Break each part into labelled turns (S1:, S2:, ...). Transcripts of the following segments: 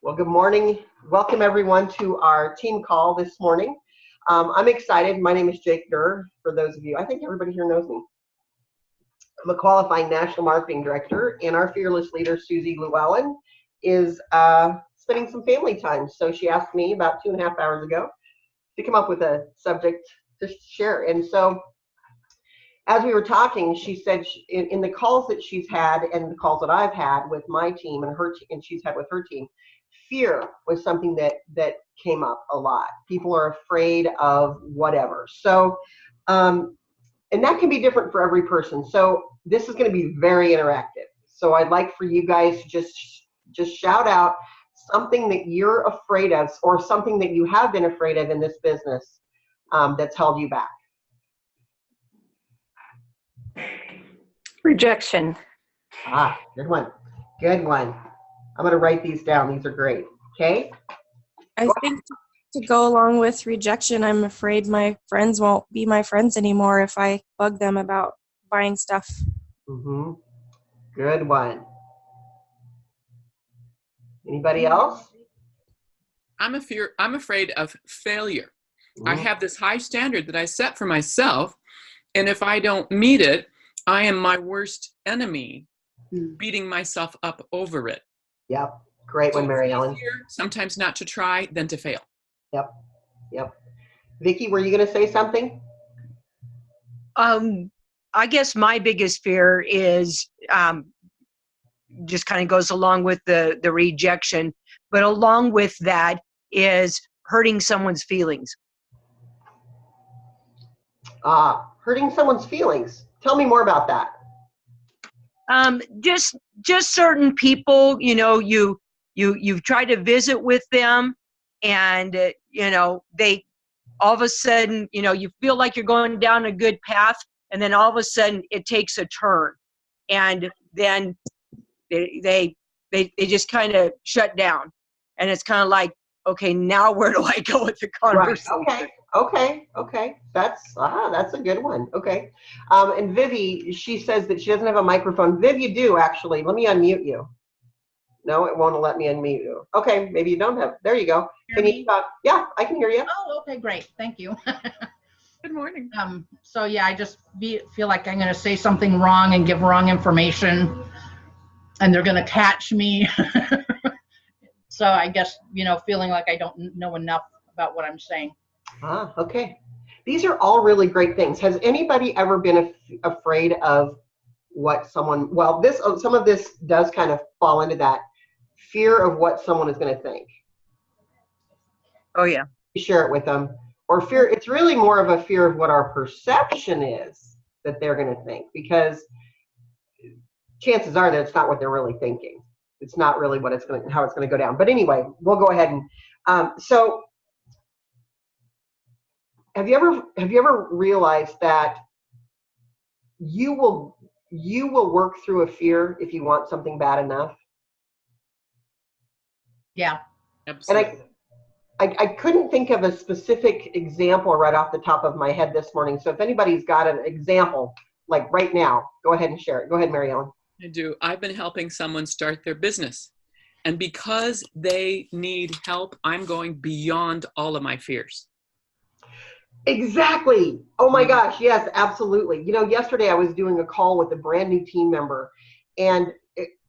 S1: Well, good morning. Welcome everyone to our team call this morning. I'm excited. My name is Jake Derr, for those of you. I think everybody here knows me. I'm a qualifying national marketing director, and our fearless leader, Susie Llewellyn, is spending some family time. So she asked me about 2.5 hours ago to come up with a subject to share. And so as we were talking, she said in the calls that she's had and the calls that I've had with my team and she's had with her team, fear was something that came up a lot. People are afraid of whatever. So, and that can be different for every person. So this is going to be very interactive. So I'd like for you guys to just shout out something that you're afraid of or something that you have been afraid of in this business that's held you back.
S2: Rejection.
S1: Ah, good one. Good one. I'm going to write these down. These are great. Okay?
S3: I think to go along with rejection, I'm afraid my friends won't be my friends anymore if I bug them about buying stuff.
S1: Mm-hmm. Good one. Anybody else?
S4: I'm afraid of failure.
S1: Mm-hmm.
S4: I have this high standard that I set for myself, and if I don't meet it, I am my worst enemy, beating myself up over it.
S1: Yep. Great one, Mary Ellen.
S4: It's easier sometimes not to try than to fail.
S1: Yep. Yep. Vicki, were you going to say something?
S5: I guess my biggest fear is just kind of goes along with the rejection, but along with that is hurting someone's feelings.
S1: Hurting someone's feelings. Tell me more about that.
S5: Just certain people, you've tried to visit with them, and they all of a sudden, you feel like you're going down a good path, and then all of a sudden it takes a turn, and then they just kind of shut down, and it's kind of like, okay, now where do I go with the conversation?
S1: Right. Okay. That's a good one. Okay. And Vivi, she says that she doesn't have a microphone. Viv, you do actually. Let me unmute you. No, it won't let me unmute you. Okay, maybe you don't have. There you go. Can you talk? Yeah, I can hear you.
S6: Oh, okay, great. Thank you.
S4: Good morning.
S6: So yeah, I just feel like I'm going to say something wrong and give wrong information, and they're going to catch me. So I guess, feeling like I don't know enough about what I'm saying.
S1: Okay. These are all really great things. Has anybody ever been afraid of what someone, well, some of this does kind of fall into that fear of what someone is going to think.
S5: Oh yeah.
S1: You share it with them. Or fear, it's really more of a fear of what our perception is that they're going to think, because chances are that it's not what they're really thinking. It's not really how it's going to go down. But anyway, we'll go ahead and so have you ever realized that you will work through a fear if you want something bad enough?
S6: Yeah.
S4: Absolutely.
S1: And I couldn't think of a specific example right off the top of my head this morning. So if anybody's got an example, like right now, go ahead and share it. Go ahead, Mary Ellen.
S4: I do. I've been helping someone start their business. And because they need help, I'm going beyond all of my fears.
S1: Exactly. Oh my gosh. Yes, absolutely. Yesterday I was doing a call with a brand new team member, and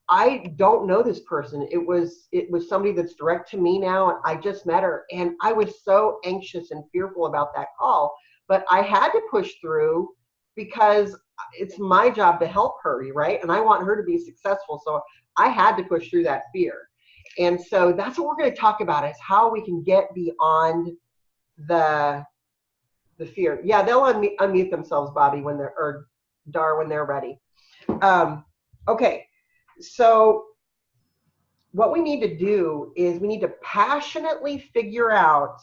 S1: I don't know this person. It was somebody that's direct to me now, and I just met her, and I was so anxious and fearful about that call, but I had to push through because it's my job to help her, right? And I want her to be successful. So I had to push through that fear. And so that's what we're going to talk about, is how we can get beyond the fear. Yeah, they'll unmute themselves, Bobby, or Dar, when they're ready. Okay, so what we need to do is we need to passionately figure out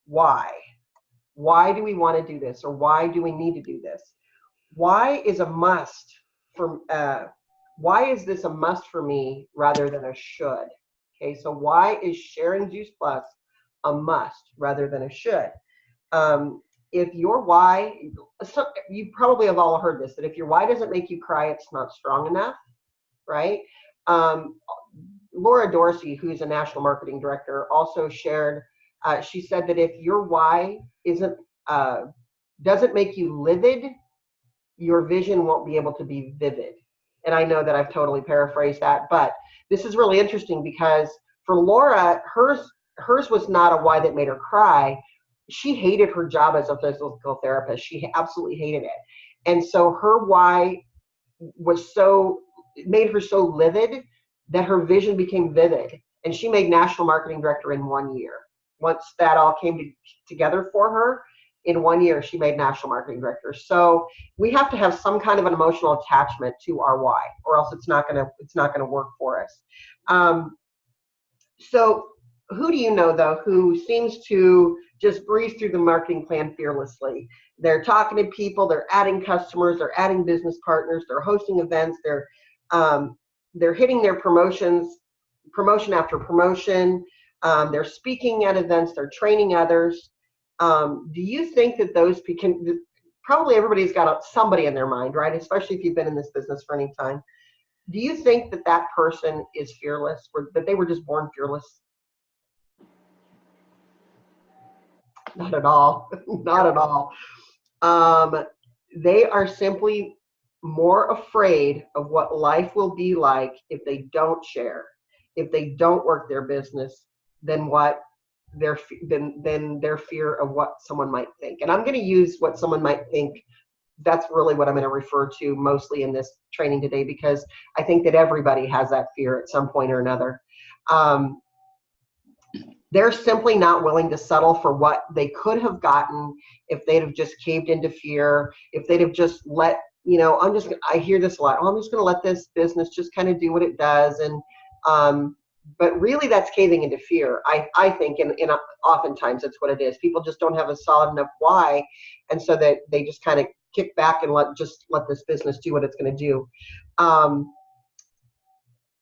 S1: why. Why do we want to do this, or why do we need to do this? Why is a must for? Why is this a must for me rather than a should? Okay, so why is sharing Juice Plus a must rather than a should? If your why, you probably have all heard this, that if your why doesn't make you cry, it's not strong enough, right? Laura Dorsey, who's a national marketing director, also shared, she said that if your why doesn't make you livid, your vision won't be able to be vivid. And I know that I've totally paraphrased that, but this is really interesting because for Laura, hers was not a why that made her cry. She hated her job as a physical therapist. She absolutely hated it. And so her why it made her so livid that her vision became vivid. And she made national marketing director in 1 year. Once that all came together for her, in 1 year, she made national marketing director. So we have to have some kind of an emotional attachment to our why, or else it's not gonna work for us. So who do you know, though, who seems to just breeze through the marketing plan fearlessly? They're talking to people, they're adding customers, they're adding business partners, they're hosting events, they're hitting their promotion after promotion, they're speaking at events, they're training others. Do you think that those probably everybody's got somebody in their mind, right? Especially if you've been in this business for any time. Do you think that that person is fearless, or that they were just born fearless? Not at all. Not at all. They are simply more afraid of what life will be like if they don't share, if they don't work their business, than their fear of what someone might think. And I'm going to use what someone might think. That's really what I'm going to refer to mostly in this training today, because I think that everybody has that fear at some point or another. They're simply not willing to settle for what they could have gotten if they'd have just caved into fear, if they'd have just let, I hear this a lot, I'm just going to let this business just kind of do what it does. And, but really that's caving into fear. I think, and oftentimes it's what it is. People just don't have a solid enough why. And so that they just kind of kick back and let this business do what it's going to do.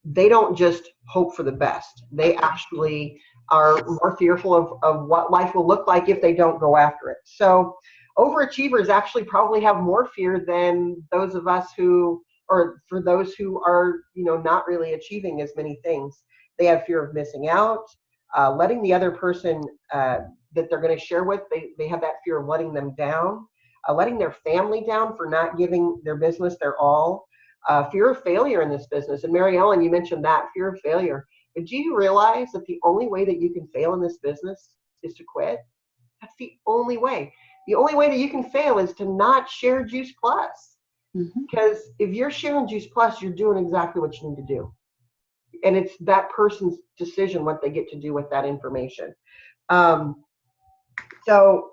S1: They don't just hope for the best. They actually are more fearful of what life will look like if they don't go after it. So overachievers actually probably have more fear than those of us for those who are, not really achieving as many things. They have fear of missing out, letting the other person that they're going to share with, they have that fear of letting them down, letting their family down for not giving their business their all, fear of failure in this business. And Mary Ellen, you mentioned that, fear of failure. But do you realize that the only way that you can fail in this business is to quit? That's the only way. The only way that you can fail is to not share Juice Plus. Mm-hmm. Because if you're sharing Juice Plus, you're doing exactly what you need to do. And it's that person's decision what they get to do with that information. So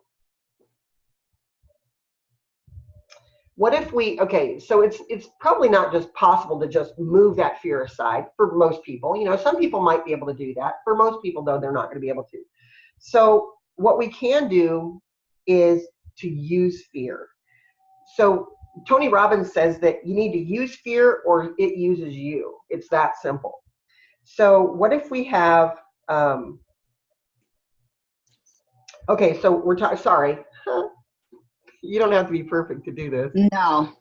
S1: what if so it's probably not just possible to just move that fear aside for most people. Some people might be able to do that. For most people, though, they're not going to be able to. So what we can do is to use fear. So Tony Robbins says that you need to use fear or it uses you. It's that simple. So what if we have, so we're sorry. You don't have to be perfect to do this.
S2: No.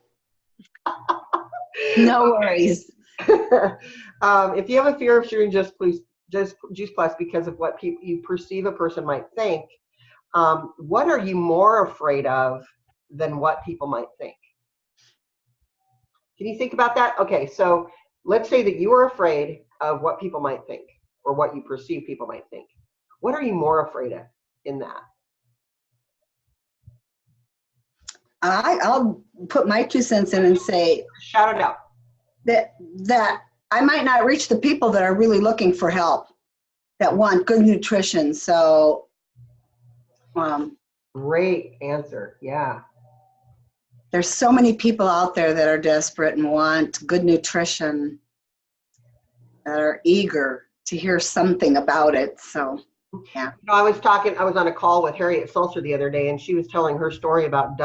S2: No worries.
S1: If you have a fear of sharing Juice Plus because of what you perceive a person might think, what are you more afraid of than what people might think? Can you think about that? Okay, so let's say that you are afraid of what people might think or what you perceive people might think. What are you more afraid of in that?
S2: I'll put my 2 cents in and say,
S1: shout it out.
S2: That I might not reach the people that are really looking for help, that want good nutrition. So,
S1: great answer. Yeah.
S2: There's so many people out there that are desperate and want good nutrition, that are eager to hear something about it. So, yeah.
S1: I was on a call with Harriet Sulzer the other day, and she was telling her story about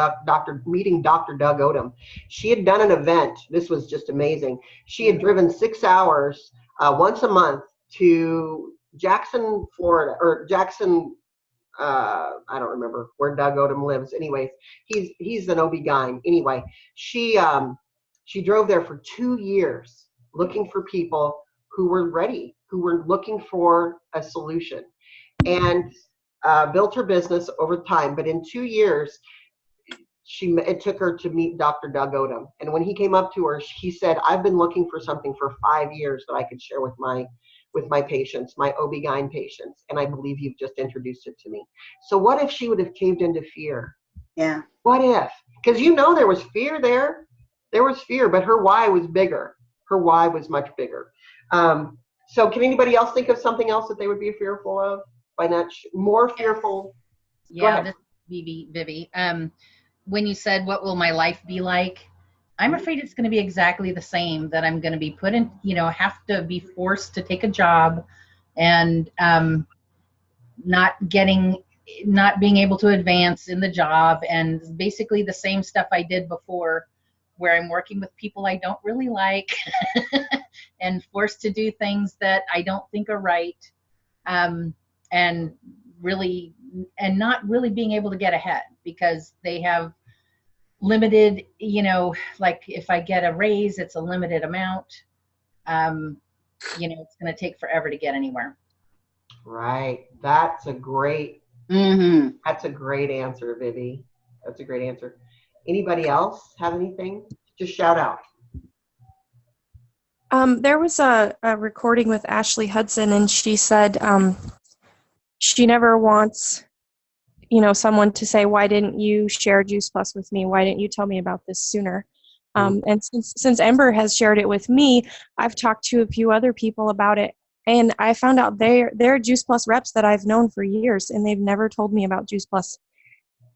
S1: meeting Dr. Doug Odom. She had done an event. This was just amazing. She had driven 6 hours once a month to Jackson, Florida, or Jackson, I don't remember where Doug Odom lives. Anyways, he's an OB-GYN. Anyway, she drove there for 2 years looking for people who were ready, who were looking for a solution, and built her business over time. But in 2 years, it took her to meet Dr. Doug Odom. And when he came up to her, he said, I've been looking for something for 5 years that I could share with my patients, my OB-GYN patients. And I believe you've just introduced it to me. So what if she would have caved into fear?
S2: Yeah.
S1: What if? Because there was fear there. There was fear, but her why was bigger. Her why was much bigger. So can anybody else think of something else that they would be fearful of? By not more fearful?
S6: Yeah, this is Vivi. When you said, what will my life be like? I'm afraid it's going to be exactly the same, that I'm going to be put in, have to be forced to take a job and not being able to advance in the job, and basically the same stuff I did before, where I'm working with people I don't really like and forced to do things that I don't think are right, and not really being able to get ahead because they have limited, like if I get a raise, it's a limited amount. It's going to take forever to get anywhere.
S1: Right. That's a great answer, Vivi. That's a great answer. Anybody else have anything? Just shout out.
S3: There was a recording with Ashley Hudson, and she said she never wants, someone to say, why didn't you share Juice Plus with me? Why didn't you tell me about this sooner? And since Ember has shared it with me, I've talked to a few other people about it, and I found out they're Juice Plus reps that I've known for years, and they've never told me about Juice Plus.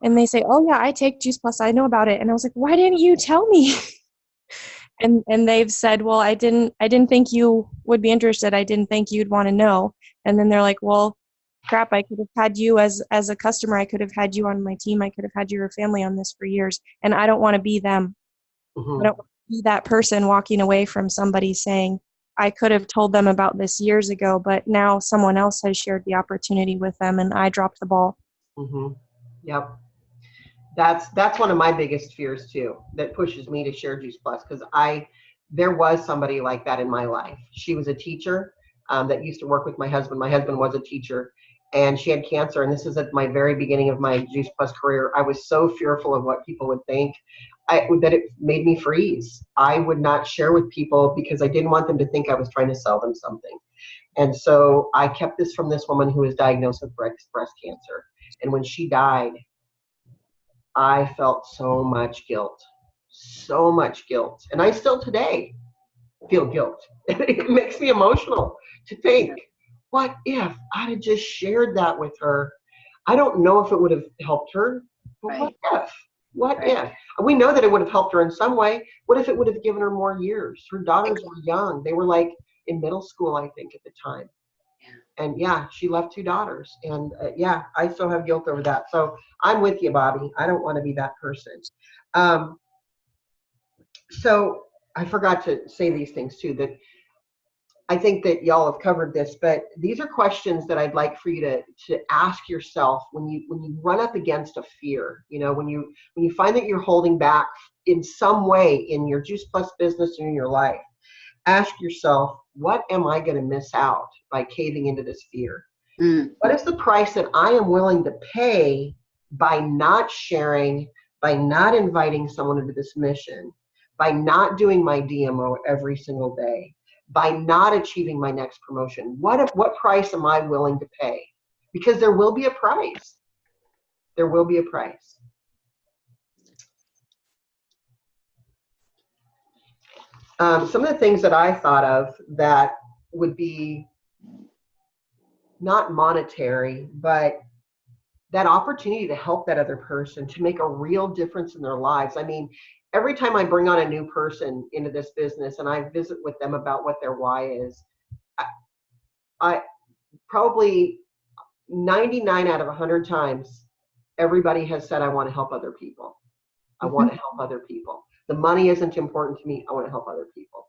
S3: And they say, oh yeah, I take Juice Plus, I know about it. And I was like, why didn't you tell me? And they've said, well, I didn't think you would be interested. I didn't think you'd want to know. And then they're like, well, crap, I could have had you as a customer. I could have had you on my team. I could have had your family on this for years. And I don't want to be them.
S1: Mm-hmm.
S3: I don't want to be that person walking away from somebody saying, I could have told them about this years ago, but now someone else has shared the opportunity with them and I dropped the ball.
S1: Mm-hmm. Yep. That's one of my biggest fears too, that pushes me to share Juice Plus, because there was somebody like that in my life. She was a teacher that used to work with my husband. My husband was a teacher, and she had cancer, and this is at my very beginning of my Juice Plus career. I was so fearful of what people would think that it made me freeze. I would not share with people because I didn't want them to think I was trying to sell them something. And so I kept this from this woman who was diagnosed with breast cancer. And when she died, I felt so much guilt. And I still today feel guilt. It makes me emotional to think, what if I'd have just shared that with her? I don't know if it would have helped her, but
S6: Right.
S1: What if? We know that it would have helped her in some way. What if it would have given her more years? Her daughters were young. They were like in middle school, I think, at the time. And she left 2 daughters. And I still have guilt over that. So I'm with you, Bobby. I don't want to be that person. So I forgot to say these things too, that I think that y'all have covered this, but these are questions that I'd like for you to ask yourself when you run up against a fear, when you find that you're holding back in some way in your Juice Plus business or in your life. Ask yourself, what am I going to miss out by caving into this fear? What is the price that I am willing to pay by not sharing, by not inviting someone into this mission, by not doing my DMO every single day, by not achieving my next promotion? What price am I willing to pay? Because there will be a price. There will be a price. Some of the things that I thought of that would be not monetary, but that opportunity to help that other person, to make a real difference in their lives. I mean, every time I bring on a new person into this business and I visit with them about what their why is, I probably 99 out of 100 times, everybody has said, I want to help other people. I want to help other people. The money isn't important to me. I want to help other people.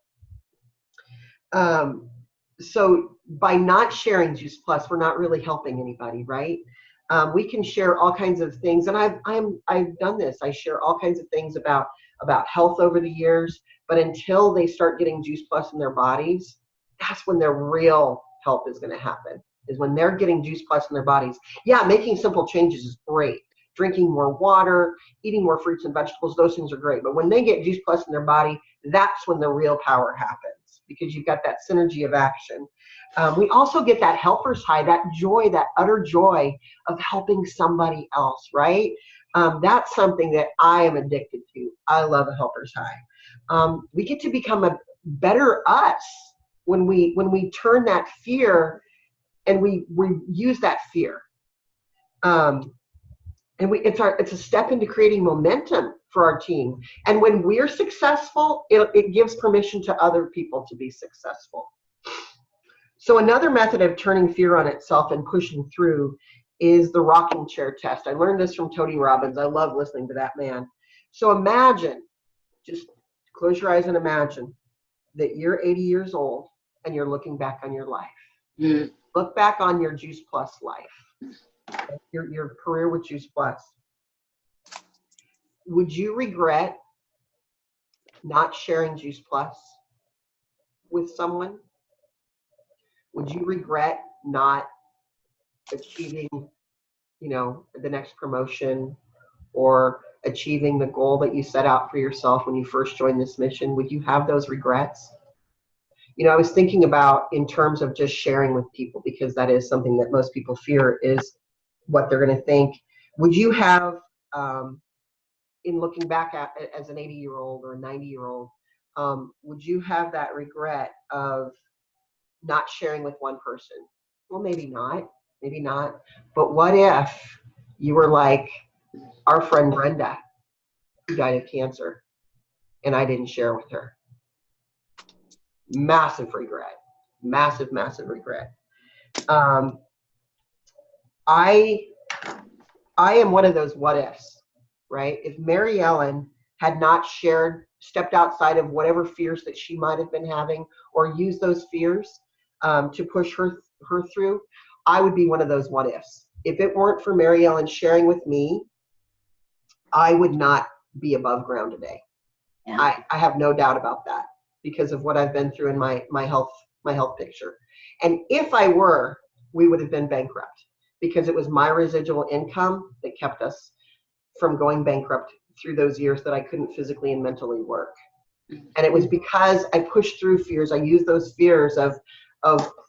S1: So by not sharing Juice Plus, we're not really helping anybody, right? We can share all kinds of things, and I've done this. I share all kinds of things about health over the years, but until they start getting Juice Plus in their bodies, that's when their real help is going to happen, is when they're getting Juice Plus in their bodies. Yeah, making simple changes is great. Drinking more water, eating more fruits and vegetables, those things are great. But when they get Juice Plus in their body, that's when the real power happens, because you've got that synergy of action. We also get that helper's high, that joy, that utter joy of helping somebody else, right? That's something that I am addicted to. I love a helper's high. We get to become a better us when we turn that fear and we use that fear. And it's a step into creating momentum for our team. And when we're successful, it gives permission to other people to be successful. So another method of turning fear on itself and pushing through is the rocking chair test. I learned this from Tony Robbins. I love listening to that man. So imagine, just close your eyes and imagine that you're 80 years old and you're looking back on your life.
S2: Mm.
S1: Look back on your Juice Plus life, your career with Juice Plus. Would you regret not sharing Juice Plus with someone? Would you regret not achieving, the next promotion or achieving the goal that you set out for yourself when you first joined this mission? Would you have those regrets? I was thinking about in terms of just sharing with people, because that is something that most people fear, is what they're going to think. Would you have, in looking back at as an 80-year-old or a 90-year-old, would you have that regret of not sharing with one person? Well, maybe not. But what if you were like our friend Brenda, who died of cancer, and I didn't share with her? Massive regret. Massive regret. I am one of those what ifs, right? If Mary Ellen had not stepped outside of whatever fears that she might have been having, or used those fears to push her through, I would be one of those what ifs. If it weren't for Mary Ellen sharing with me, I would not be above ground today. Yeah. I have no doubt about that, because of what I've been through in my health picture. And if I were, we would have been bankrupt, because it was my residual income that kept us from going bankrupt through those years that I couldn't physically and mentally work. And it was because I pushed through fears. I used those fears of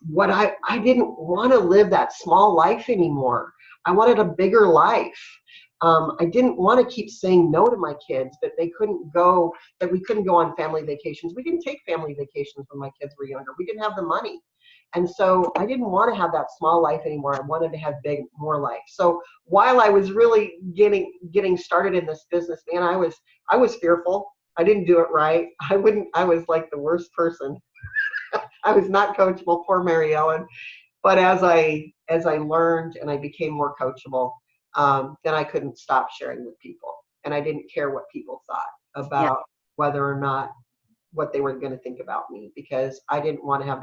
S1: what I didn't want to live that small life anymore. I wanted a bigger life. I didn't want to keep saying no to my kids, that we couldn't go on family vacations. We didn't take family vacations when my kids were younger. We didn't have the money. And so I didn't want to have that small life anymore. I wanted to have more life. So while I was really getting started in this business, man, I was fearful. I didn't do it right. I was like the worst person. I was not coachable, poor Mary Ellen. But as I learned and I became more coachable, then I couldn't stop sharing with people. And I didn't care what people thought about whether or not what they were going to think about me, because I didn't want to have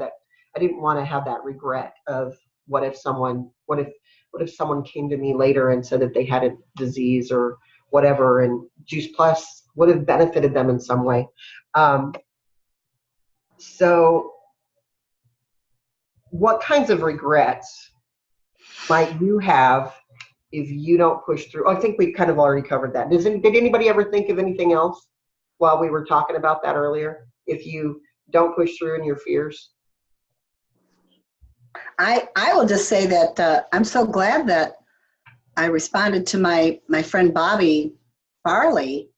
S1: that regret of what if someone came to me later and said that they had a disease or whatever, and Juice Plus would have benefited them in some way. So what kinds of regrets might you have if you don't push through? I think we kind of already covered that. Did anybody ever think of anything else while we were talking about that earlier? If you don't push through in your fears?
S2: I will just say that I'm so glad that I responded to my friend Bobby Farley,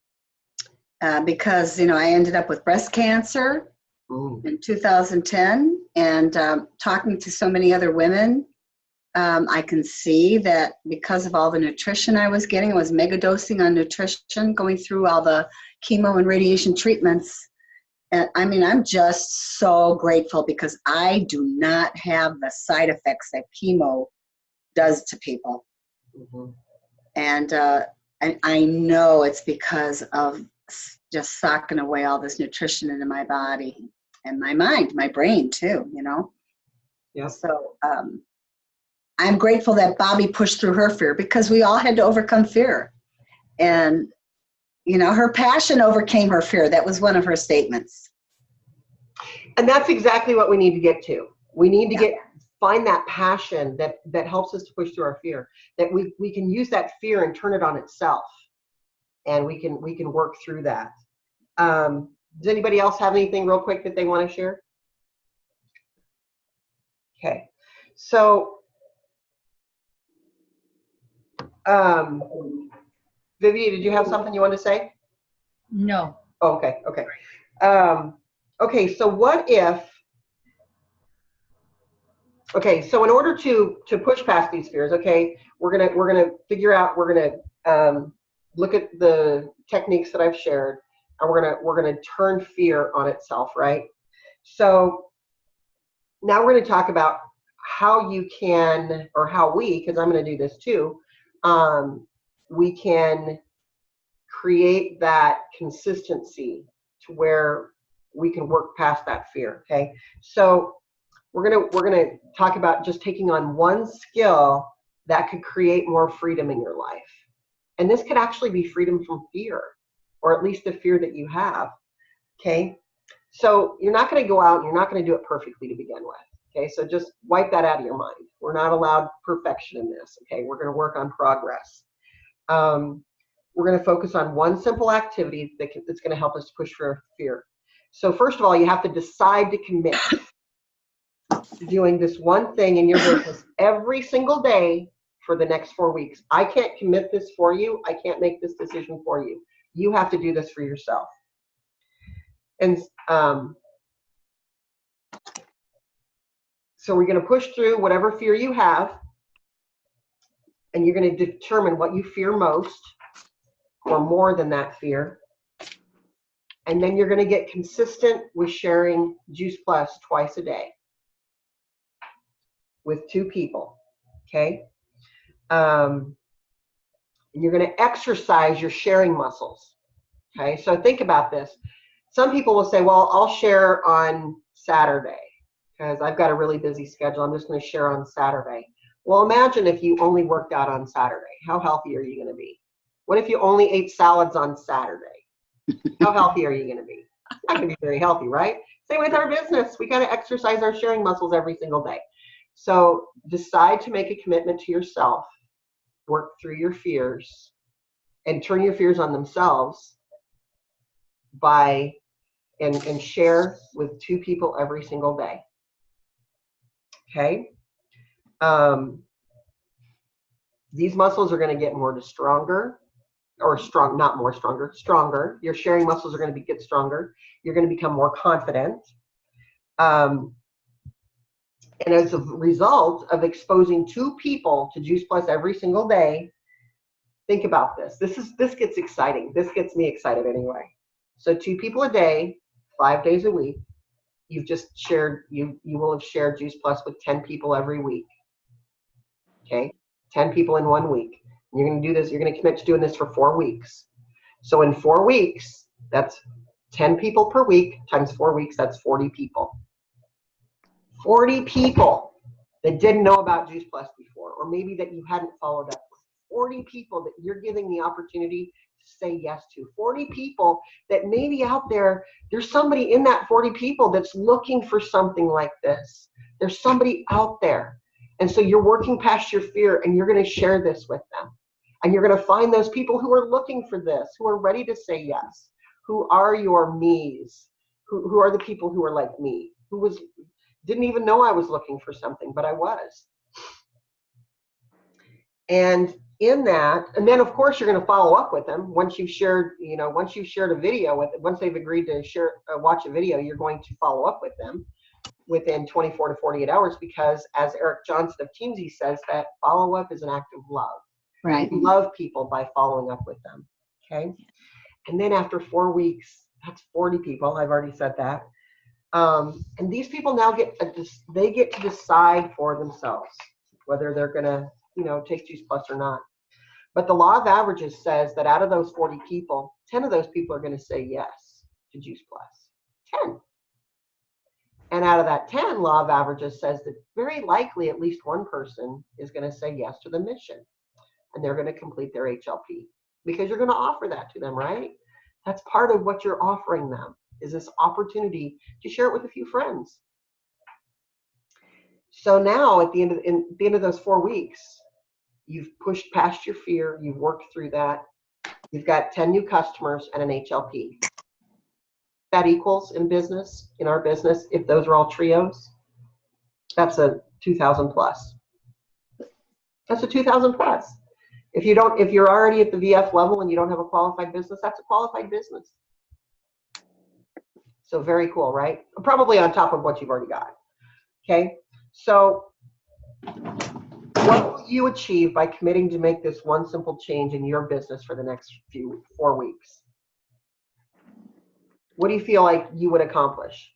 S2: because I ended up with breast cancer in 2010, and talking to so many other women, I can see that because of all the nutrition I was getting, I was mega dosing on nutrition, going through all the chemo and radiation treatments. And I mean, I'm just so grateful, because I do not have the side effects that chemo does to people. Mm-hmm. And I know it's because of just socking away all this nutrition into my body and my mind, my brain too, Yeah. So I'm grateful that Bobby pushed through her fear, because we all had to overcome fear. And, her passion overcame her fear. That was one of her statements.
S1: And that's exactly what we need to get to. We need to get find that passion that helps us to push through our fear, that we can use that fear and turn it on itself, and we can work through that. Does anybody else have anything real quick that they want to share? Okay, so Vivian, did you have something you want to say?
S6: No.
S1: Oh, okay, okay. Okay, so what if, okay, so in order to push past these fears, okay, we're gonna figure out, we're gonna look at the techniques that I've shared, and we're gonna turn fear on itself, right? So now we're gonna talk about how you can, or how we, because I'm gonna do this too, we can create that consistency to where we can work past that fear. Okay, so we're gonna talk about just taking on one skill that could create more freedom in your life, and this could actually be freedom from fear, or at least the fear that you have. Okay, so you're not going to go out and you're not going to do it perfectly to begin with. Okay, so just wipe that out of your mind. We're not allowed perfection in this. Okay, we're going to work on progress. We're going to focus on one simple activity that's going to help us push for fear. So first of all, you have to decide to commit to doing this one thing in your business every single day for the next 4 weeks. I can't commit this for you. I can't make this decision for you. You have to do this for yourself. And so we're going to push through whatever fear you have, and you're going to determine what you fear most, or more than that fear. And then you're going to get consistent with sharing Juice Plus twice a day with 2 people, okay? And you're going to exercise your sharing muscles, okay? So think about this. Some people will say, well, I'll share on Saturday because I've got a really busy schedule. I'm just going to share on Saturday. Well, imagine if you only worked out on Saturday. How healthy are you going to be? What if you only ate salads on Saturday? How healthy are you going to be? It's not going to be very healthy, right? Same with our business. We got to exercise our sharing muscles every single day. So decide to make a commitment to yourself, work through your fears, and turn your fears on themselves by and share with 2 people every single day. Okay? These muscles are going to get stronger, or strong, not more stronger, stronger. Your sharing muscles are going to get stronger. You're going to become more confident. And as a result of exposing 2 people to Juice Plus every single day, think about this. This gets exciting. This gets me excited anyway. So 2 people a day, 5 days a week. You've just shared, you will have shared Juice Plus with 10 people every week. Okay, 10 people in 1 week. You're going to do this, you're going to commit to doing this for 4 weeks. So in 4 weeks, that's 10 people per week times 4 weeks, that's 40 people. 40 people that didn't know about Juice Plus before, or maybe that you hadn't followed up with. 40 people that you're giving the opportunity to say yes to. 40 people that maybe out there, there's somebody in that 40 people that's looking for something like this. There's somebody out there. And so you're working past your fear, and you're going to share this with them. And you're going to find those people who are looking for this, who are ready to say yes, who are your me's, who are the people who are like me, who didn't even know I was looking for something, but I was. And in that, and then of course you're going to follow up with them once you've shared, once you've shared a video with, once they've agreed to share, watch a video, you're going to follow up with them within 24 to 48 hours, because as Eric Johnson of Teamsy says, that follow-up is an act of love.
S2: Right.
S1: You love people by following up with them, okay? And then after 4 weeks, that's 40 people, I've already said that. And these people now get to decide for themselves whether they're gonna, take Juice Plus or not. But the law of averages says that out of those 40 people, 10 of those people are gonna say yes to Juice Plus, 10. And out of that 10, law of averages says that very likely at least one person is going to say yes to the mission, and they're going to complete their HLP, because you're going to offer that to them, right? That's part of what you're offering them, is this opportunity to share it with a few friends. So now at the end of those 4 weeks, you've pushed past your fear, you've worked through that. You've got 10 new customers and an HLP. That equals in business, in our business, if those are all trios, that's a 2,000 plus. That's a 2,000 plus. If you're already at the VF level and you don't have a qualified business, that's a qualified business. So very cool, right? Probably on top of what you've already got. Okay, so what will you achieve by committing to make this one simple change in your business for the next 4 weeks? What do you feel like you would accomplish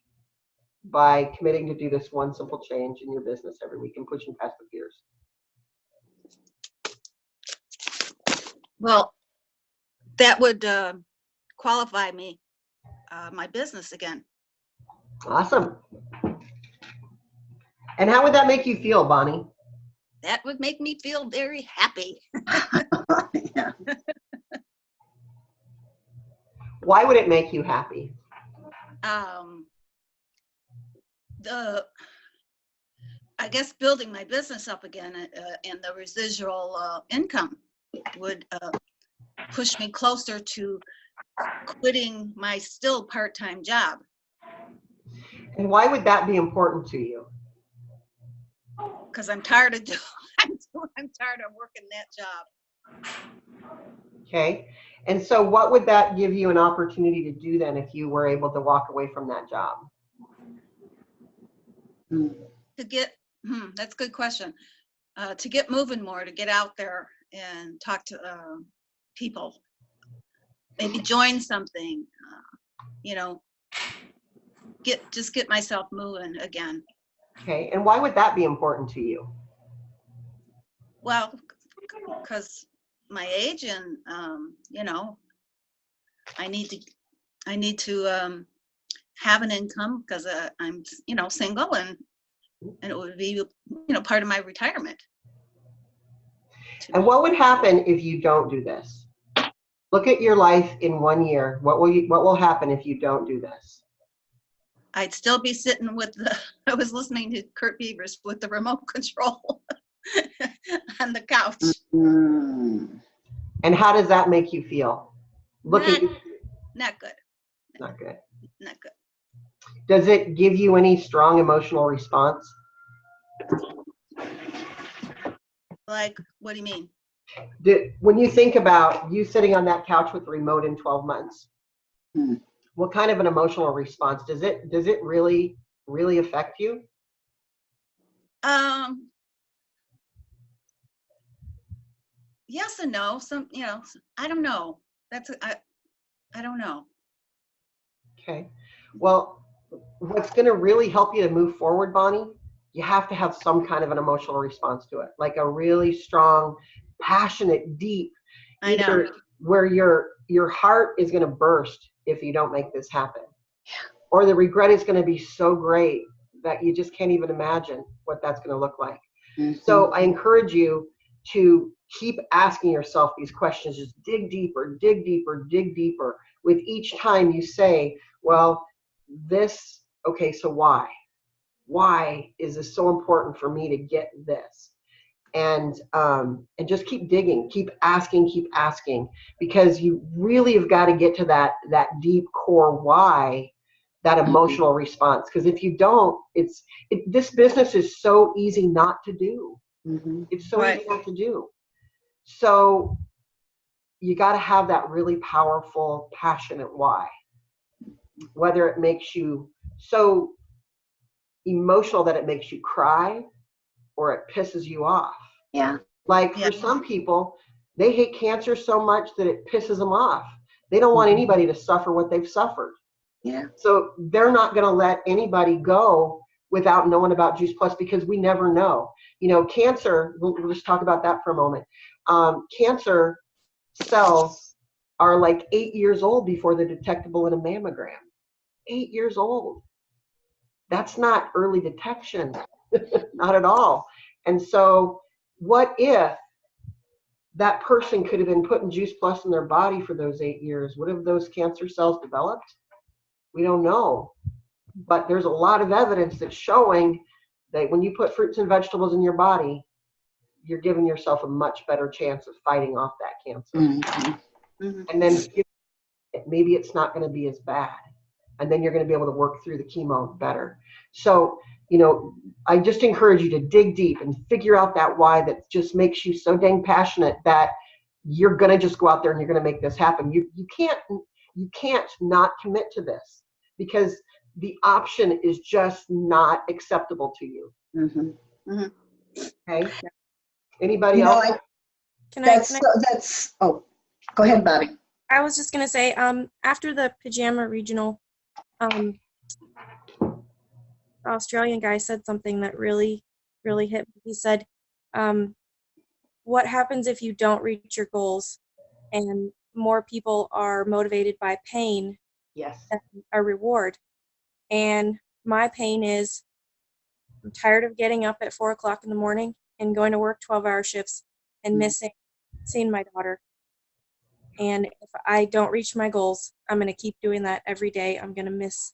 S1: by committing to do this one simple change in your business every week and pushing past the fears?
S7: Well, that would qualify me, my business again.
S1: Awesome. And how would that make you feel, Bonnie?
S7: That would make me feel very happy.
S2: Yeah.
S1: Why would it make you happy?
S7: I guess building my business up again and the residual income would push me closer to quitting my still part-time job.
S1: And why would that be important to you?
S7: Because I'm tired of I'm tired of working that job.
S1: Okay. And so what would that give you an opportunity to do then if you were able to walk away from that job?
S7: To get, that's a good question. To get moving more, to get out there and talk to people, maybe join something, you know, just get myself moving again.
S1: Okay. And why would that be important to you?
S7: Well, because my age and you know, I need to have an income because I'm, you know, single, and it would be, you know, part of my retirement.
S1: And what would happen if you don't do this? Look at your life in 1 year. What will happen if you don't do this?
S7: I'd still be sitting with I was listening to Kurt Beavers with the remote control on the couch.
S1: And how does that make you feel?
S7: Not good.
S1: Not good.
S7: Not good.
S1: Does it give you any strong emotional response?
S7: Like, what do you mean?
S1: When you think about you sitting on that couch with the remote in 12 months, what kind of an emotional response does it really affect you?
S7: Yes and no. Some, you know, I don't know. I don't know.
S1: Okay. Well, what's going to really help you to move forward, Bonnie, you have to have some kind of an emotional response to it, like a really strong, passionate, deep,
S7: I know.
S1: where your heart is going to burst if you don't make this happen. Or the regret is going to be so great that you just can't even imagine what that's going to look like. So I encourage you to keep asking yourself these questions. Just dig deeper, dig deeper, dig deeper. With each time you say, well, this, okay, so why? Why is this so important for me to get this? And just keep digging, keep asking, because you really have got to get to that deep core why, that emotional response. Because if you don't, this business is so easy not to do. It's so easy not to do. So you got to have that really powerful, passionate why. Whether it makes you so emotional that it makes you cry, or it pisses you off.
S2: Yeah.
S1: Like for some people, they hate cancer so much that it pisses them off. They don't want anybody to suffer what they've suffered.
S2: Yeah.
S1: So they're not going to let anybody go without knowing about Juice Plus, because we never know. You know, cancer, we'll just talk about that for a moment. Cancer cells are like 8 years old before they're detectable in a mammogram. 8 years old. That's not early detection, not at all. And so what if that person could have been putting Juice Plus in their body for those 8 years? What have those cancer cells developed? We don't know. But there's a lot of evidence that's showing that when you put fruits and vegetables in your body, you're giving yourself a much better chance of fighting off that cancer.
S2: Mm-hmm.
S1: And then maybe it's not going to be as bad. And then you're going to be able to work through the chemo better. So, you know, I just encourage you to dig deep and figure out that why that just makes you so dang passionate that you're going to just go out there and you're going to make this happen. You can't not commit to this, because the option is just not acceptable to you.
S2: Mm-hmm.
S1: Okay. Anybody
S2: You know,
S1: else?
S2: that's oh, go ahead, Bobby.
S3: I was just gonna say, after the pajama regional, the Australian guy said something that really, really hit me. He said, what happens if you don't reach your goals and more people are motivated by pain
S1: Yes.
S3: than a reward? And my pain is, I'm tired of getting up at 4 o'clock in the morning and going to work 12-hour shifts and missing seeing my daughter. And if I don't reach my goals, I'm going to keep doing that every day. I'm going to miss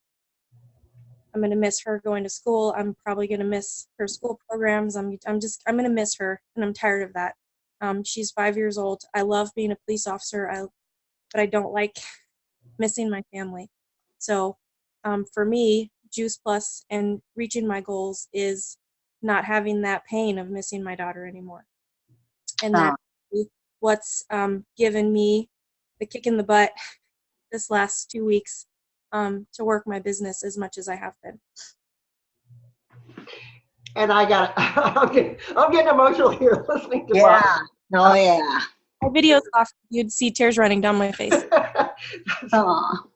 S3: her going to school. I'm probably going to miss her school programs. I'm going to miss her, and I'm tired of that. She's 5 years old. I love being a police officer, but I don't like missing my family. So for me, Juice Plus and reaching my goals is not having that pain of missing my daughter anymore. And that's what's given me the kick in the butt this last 2 weeks to work my business as much as I have been.
S1: And I'm getting emotional here listening to
S2: Yeah.
S1: Bob.
S2: Oh yeah.
S3: My video's off. You'd see tears running down my face.
S2: Oh.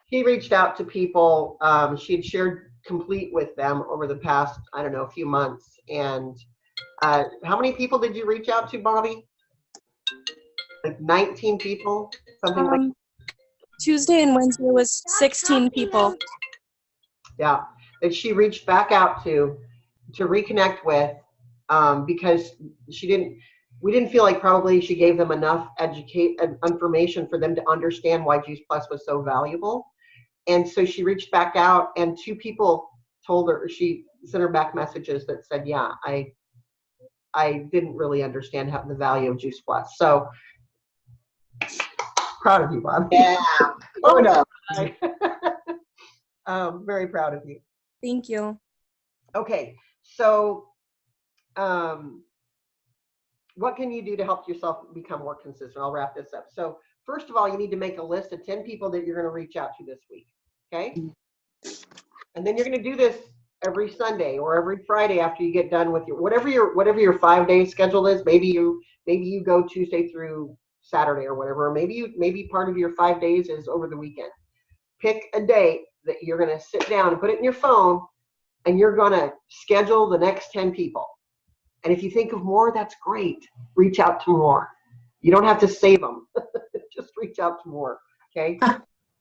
S1: She reached out to people. She'd shared Complete with them over the past, I don't know, a few months. And how many people did you reach out to, Bobby? Like 19 people? Something like
S3: Tuesday and Wednesday was 16 people.
S1: Yeah, that she reached back out to reconnect with, because we didn't feel like probably she gave them enough information for them to understand why Juice Plus was so valuable. And so she reached back out, and 2 people told her, she sent her back messages that said, yeah, I didn't really understand the value of Juice Plus. So proud of you, Bob.
S2: Yeah. Hold up.
S1: Very proud of you.
S3: Thank you.
S1: Okay, so what can you do to help yourself become more consistent? I'll wrap this up. So first of all, you need to make a list of 10 people that you're going to reach out to this week, okay? And then you're going to do this every Sunday or every Friday after you get done with whatever your 5-day schedule is. Maybe you go Tuesday through Saturday or whatever. Or maybe part of your 5 days is over the weekend. Pick a date that you're going to sit down and put it in your phone, and you're going to schedule the next 10 people. And if you think of more, that's great. Reach out to more. You don't have to save them. Just reach out to more, okay?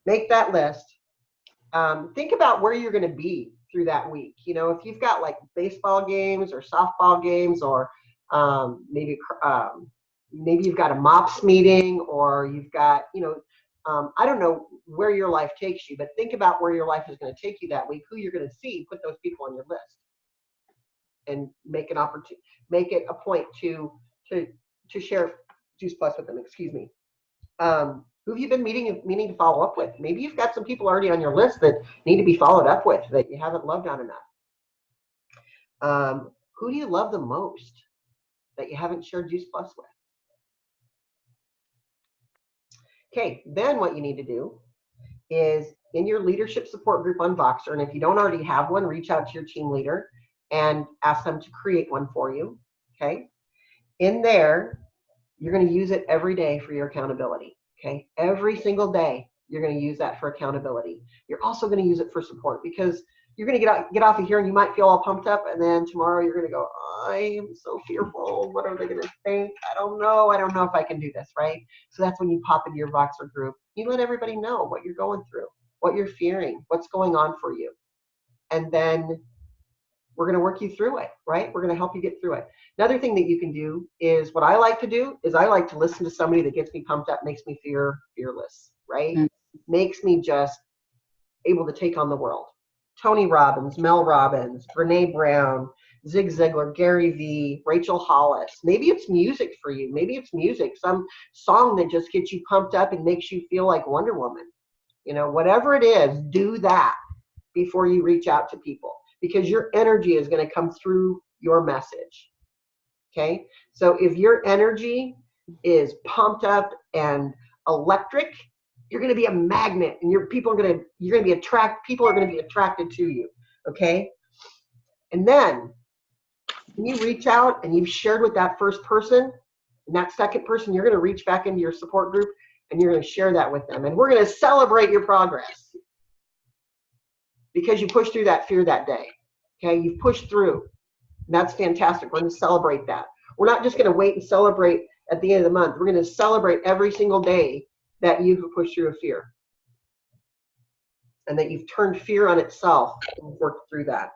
S1: Make that list. Think about where you're going to be through that week. You know, if you've got like baseball games or softball games, or maybe you've got a MOPS meeting, or you've got, I don't know where your life takes you, but think about where your life is going to take you that week, who you're going to see, put those people on your list, and make it a point to share Juice Plus with them. Excuse me. Who have you been meaning to follow up with? Maybe you've got some people already on your list that need to be followed up with that you haven't loved on enough. Who do you love the most that you haven't shared Juice Plus with? Okay, then what you need to do is in your leadership support group on Voxer, and if you don't already have one, reach out to your team leader and ask them to create one for you, okay? In there, you're going to use it every day for your accountability, okay? Every single day, you're going to use that for accountability. You're also going to use it for support, because you're going to get off of here and you might feel all pumped up, and then tomorrow you're going to go, I am so fearful. What are they going to think? I don't know if I can do this, right? So that's when you pop into your Voxer group. You let everybody know what you're going through, what you're fearing, what's going on for you. And then we're going to work you through it, right? We're going to help you get through it. Another thing that you can do is, what I like to do is I like to listen to somebody that gets me pumped up, makes me fearless, right? Makes me just able to take on the world, Tony Robbins, Mel Robbins, Brene Brown, Zig Ziglar, Gary Vee, Rachel Hollis. Maybe it's music for you. Maybe it's music, some song that just gets you pumped up and makes you feel like Wonder Woman. You know, whatever it is, do that before you reach out to people, because your energy is going to come through your message. Okay? So if your energy is pumped up and electric, you're going to be a magnet, and people are going to be attracted to you. Okay? And then when you reach out and you've shared with that first person, and that second person, you're going to reach back into your support group and you're going to share that with them. And we're going to celebrate your progress because you pushed through that fear that day. Okay, you've pushed through. And that's fantastic. We're going to celebrate that. We're not just going to wait and celebrate at the end of the month. We're going to celebrate every single day that you have pushed through a fear and that you've turned fear on itself and worked through that.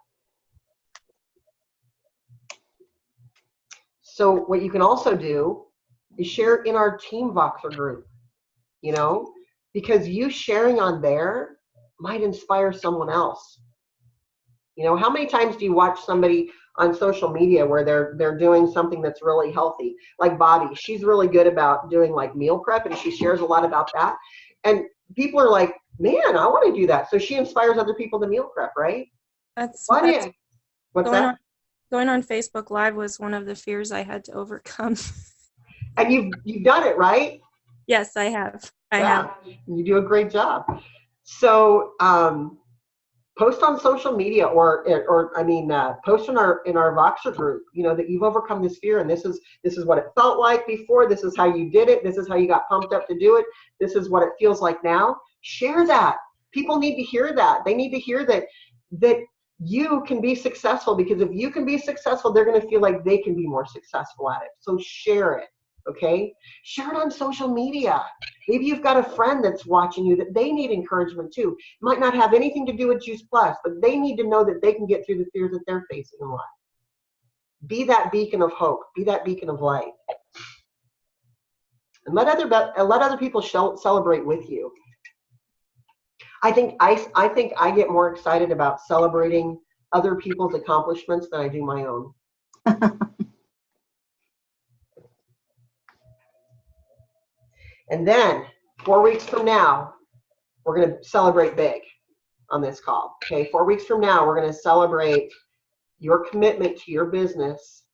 S1: So what you can also do is share in our Team Voxer group, you know, because you sharing on there might inspire someone else. You know, how many times do you watch somebody on social media where they're doing something that's really healthy? Like Bobby, she's really good about doing like meal prep, and she shares a lot about that. And people are like, man, I want to do that. So she inspires other people to meal prep, right?
S3: What's
S1: that?
S3: Going on Facebook Live was one of the fears I had to overcome.
S1: And you've done it, right?
S3: Yes, I have. I
S1: Yeah,
S3: have.
S1: you do a great job. So post on social media, or post in our Voxer group, you know, that you've overcome this fear, and this is what it felt like before. This is how you did it. This is how you got pumped up to do it. This is what it feels like now. Share that. People need to hear that. They need to hear that you can be successful, because if you can be successful, they're going to feel like they can be more successful at it. So share it. Okay? Share it on social media. Maybe you've got a friend that's watching you that they need encouragement too. It might not have anything to do with Juice Plus, but they need to know that they can get through the fears that they're facing in life. Be that beacon of hope. Be that beacon of light. And let other people celebrate with you. I think I get more excited about celebrating other people's accomplishments than I do my own. And then 4 weeks from now, we're going to celebrate big on this call. Okay, 4 weeks from now, we're going to celebrate your commitment to your business,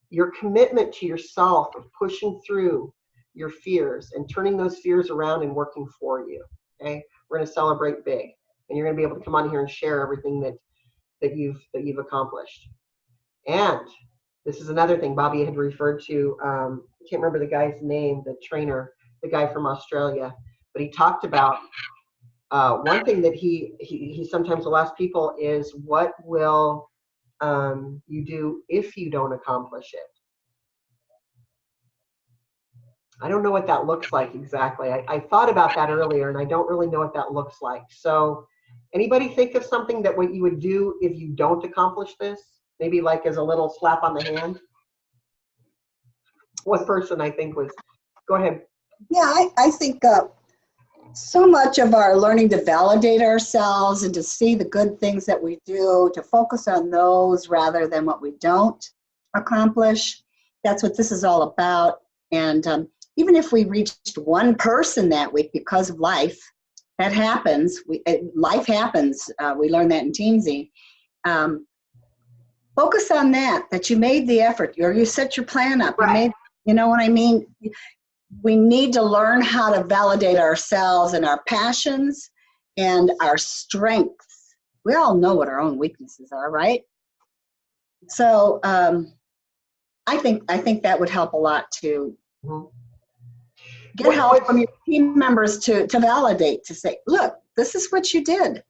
S1: your commitment to yourself of pushing through your fears and turning those fears around and working for you. Okay, we're going to celebrate big, and you're going to be able to come on here and share everything that you've accomplished. And this is another thing Bobby had referred to. I can't remember the guy's name, the trainer, the guy from Australia, but he talked about one thing that he sometimes will ask people is, what will you do if you don't accomplish it? I don't know what that looks like exactly. I thought about that earlier, and I don't really know what that looks like. So anybody think of something that what you would do if you don't accomplish this? Maybe like as a little slap on the hand? One person I think was, go ahead.
S2: Yeah, I think so much of our learning to validate ourselves and to see the good things that we do, to focus on those rather than what we don't accomplish. That's what this is all about. And even if we reached one person that week because of life, that happens. Life happens. We learned that in Teensy. Focus on that you made the effort, or you set your plan up.
S1: Right.
S2: You know what I mean? We need to learn how to validate ourselves and our passions and our strengths. We all know what our own weaknesses are, right? So I think that would help a lot to get help from your team members to validate, to say, look, this is what you did.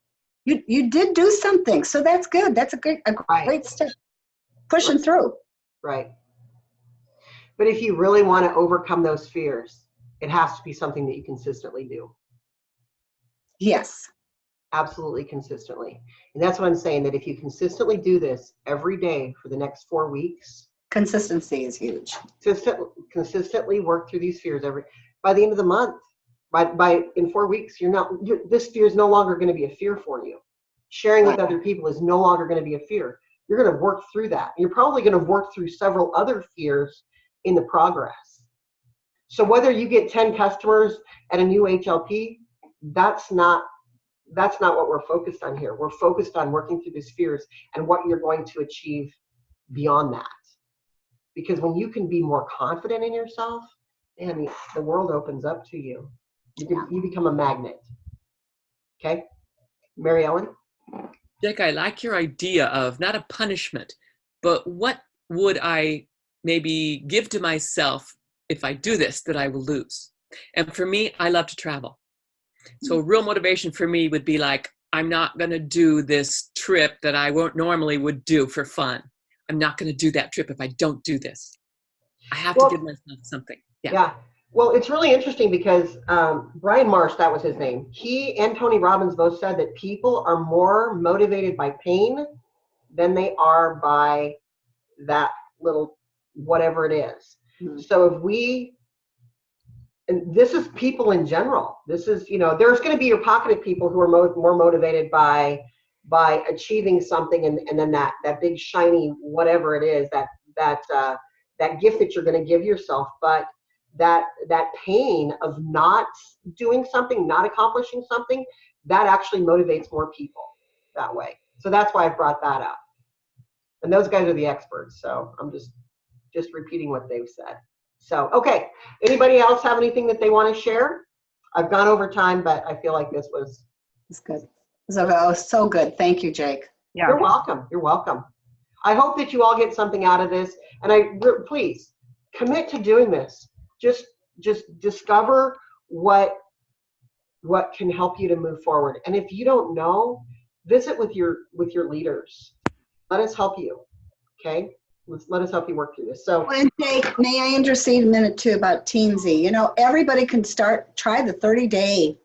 S2: You did do something, so that's good. That's a great step. Pushing through.
S1: Right. But if you really want to overcome those fears, it has to be something that you consistently do.
S2: Yes.
S1: Absolutely consistently. And that's what I'm saying, that if you consistently do this every day for the next 4 weeks.
S2: Consistency is huge.
S1: Consistently work through these fears by the end of the month. In 4 weeks, this fear is no longer going to be a fear for you. sharing with other people is no longer going to be a fear. You're going to work through that. You're probably going to work through several other fears in the progress. So whether you get 10 customers at a new HLP, that's not what we're focused on here. We're focused on working through these fears and what you're going to achieve beyond that. Because when you can be more confident in yourself, man, the world opens up to you. You become a magnet. Okay? Mary Ellen?
S4: Dick, I like your idea of not a punishment, but what would I maybe give to myself if I do this that I will lose? And for me, I love to travel. So real motivation for me would be like, I'm not going to do this trip that I normally would do for fun. I'm not going to do that trip if I don't do this. I have to give myself something.
S1: Yeah. Well, it's really interesting because Brian Marsh, that was his name. He and Tony Robbins both said that people are more motivated by pain than they are by that little whatever it is. Mm-hmm. So if we, and this is people in general, this is, there's going to be your pocket of people who are more motivated by achieving something and then that big shiny whatever it is, that gift that you're going to give yourself. But that pain of not doing something, not accomplishing something, that actually motivates more people that way. So that's why I brought that up. And those guys are the experts, so I'm just repeating what they've said. So, okay, anybody else have anything that they want to share? I've gone over time, but I feel like this was...
S2: It's good. It was so good. Thank you, Jake.
S1: Yeah. You're welcome. You're welcome. I hope that you all get something out of this, and please commit to doing this. Just discover what can help you to move forward. And if you don't know, visit with your leaders. Let us help you. Okay? Let us help you work through this. So,
S2: and Jake, may I intercede a minute too about Teamzy? Everybody can try the 30-day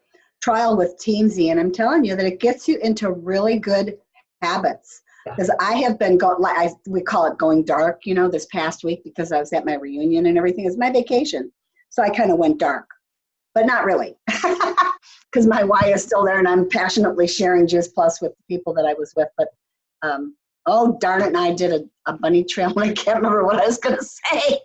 S2: trial with Teamzy, and I'm telling you that it gets you into really good habits. Because I have been we call it going dark, this past week because I was at my reunion and everything. It's my vacation. So I kind of went dark, but not really. Because my why is still there and I'm passionately sharing Juice Plus with the people that I was with. But, oh, darn it, and I did a bunny trail and I can't remember what I was going to say.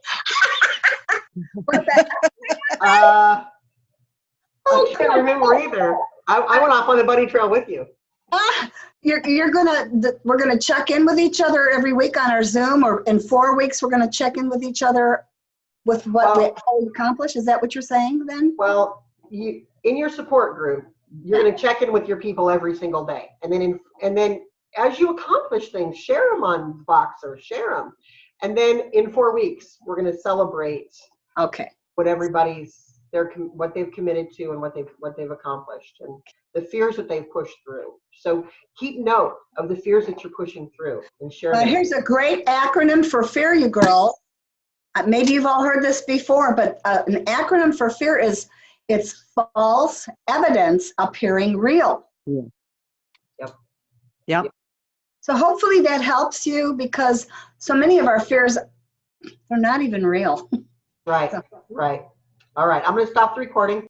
S1: I can't remember either. I went off on the bunny trail with you.
S2: We're gonna check in with each other every week on our Zoom, or in 4 weeks we're gonna check in with each other with how we accomplish. Is that what you're saying then?
S1: Well, in your support group, you're gonna check in with your people every single day, and then as you accomplish things, share them on Voxer, share them, and then in 4 weeks we're gonna celebrate.
S2: Okay.
S1: What what they've committed to and what they've accomplished and the fears that they've pushed through. So keep note of the fears that you're pushing through and share them.
S2: Here's a great acronym for fear, you girl. Maybe you've all heard this before, but an acronym for fear is it's false evidence appearing real.
S1: Yeah.
S5: Yep.
S2: So hopefully that helps you, because so many of our fears, they're not even real.
S1: Right. All right. I'm going to stop the recording.